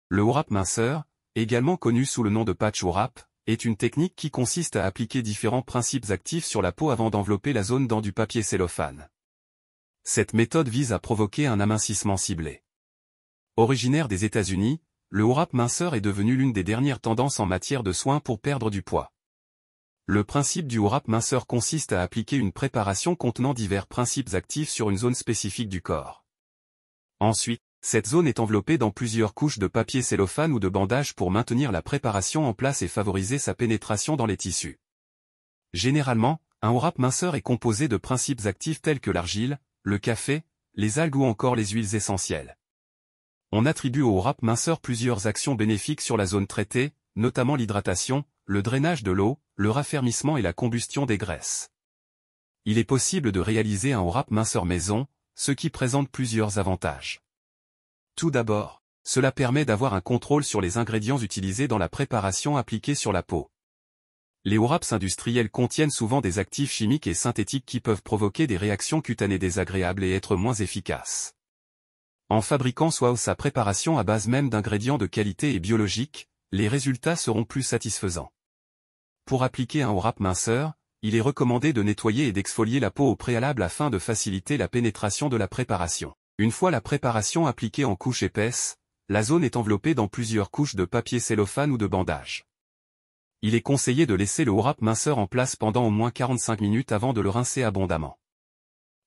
Le wrap minceur, également connu sous le nom de patch wrap, est une technique qui consiste à appliquer différents principes actifs sur la peau avant d'envelopper la zone dans du papier cellophane. Cette méthode vise à provoquer un amincissement ciblé. Originaire des États-Unis, le wrap minceur est devenu l'une des dernières tendances en matière de soins pour perdre du poids. Le principe du wrap minceur consiste à appliquer une préparation contenant divers principes actifs sur une zone spécifique du corps. Ensuite, cette zone est enveloppée dans plusieurs couches de papier cellophane ou de bandage pour maintenir la préparation en place et favoriser sa pénétration dans les tissus. Généralement, un wrap minceur est composé de principes actifs tels que l'argile, le café, les algues ou encore les huiles essentielles. On attribue au wrap minceur plusieurs actions bénéfiques sur la zone traitée, notamment l'hydratation, le drainage de l'eau, le raffermissement et la combustion des graisses. Il est possible de réaliser un wrap minceur maison, ce qui présente plusieurs avantages. Tout d'abord, cela permet d'avoir un contrôle sur les ingrédients utilisés dans la préparation appliquée sur la peau. Les wraps industriels contiennent souvent des actifs chimiques et synthétiques qui peuvent provoquer des réactions cutanées désagréables et être moins efficaces. En fabriquant soit sa préparation à base même d'ingrédients de qualité et biologiques, les résultats seront plus satisfaisants. Pour appliquer un wrap minceur, il est recommandé de nettoyer et d'exfolier la peau au préalable afin de faciliter la pénétration de la préparation. Une fois la préparation appliquée en couche épaisse, la zone est enveloppée dans plusieurs couches de papier cellophane ou de bandage. Il est conseillé de laisser le wrap minceur en place pendant au moins 45 minutes avant de le rincer abondamment.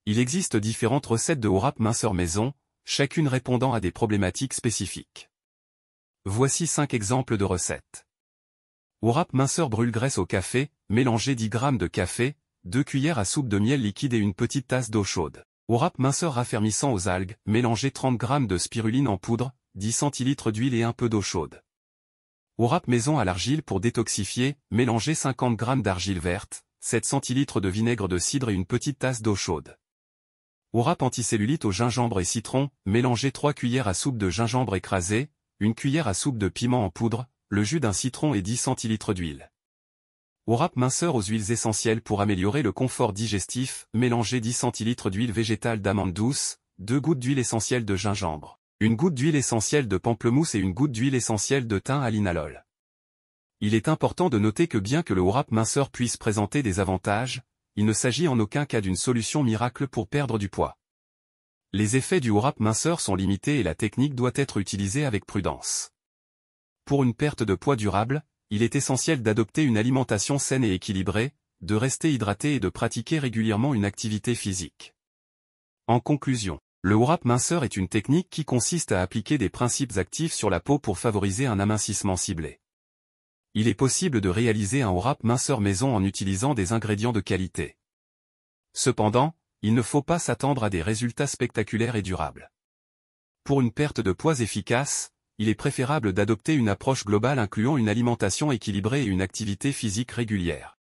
Il existe différentes recettes de wrap minceur maison, chacune répondant à des problématiques spécifiques. Voici 5 exemples de recettes. Wrap minceur brûle-graisse au café, mélangez 10 g de café, 2 cuillères à soupe de miel liquide et une petite tasse d'eau chaude. Wrap minceur raffermissant aux algues, mélangez 30 g de spiruline en poudre, 10 centilitres d'huile et un peu d'eau chaude. Wrap maison à l'argile pour détoxifier, mélangez 50 g d'argile verte, 7 centilitres de vinaigre de cidre et une petite tasse d'eau chaude. Wrap anticellulite au gingembre et citron, mélangez 3 cuillères à soupe de gingembre écrasé, 1 cuillère à soupe de piment en poudre, le jus d'un citron et 10 centilitres d'huile. Wrap minceur aux huiles essentielles pour améliorer le confort digestif, mélangez 10 centilitres d'huile végétale d'amande douce, 2 gouttes d'huile essentielle de gingembre, 1 goutte d'huile essentielle de pamplemousse et 1 goutte d'huile essentielle de thym à linalol. Il est important de noter que bien que le wrap minceur puisse présenter des avantages, il ne s'agit en aucun cas d'une solution miracle pour perdre du poids. Les effets du wrap minceur sont limités et la technique doit être utilisée avec prudence. Pour une perte de poids durable, il est essentiel d'adopter une alimentation saine et équilibrée, de rester hydraté et de pratiquer régulièrement une activité physique. En conclusion, le wrap minceur est une technique qui consiste à appliquer des principes actifs sur la peau pour favoriser un amincissement ciblé. Il est possible de réaliser un wrap minceur maison en utilisant des ingrédients de qualité. Cependant, il ne faut pas s'attendre à des résultats spectaculaires et durables. Pour une perte de poids efficace, il est préférable d'adopter une approche globale incluant une alimentation équilibrée et une activité physique régulière.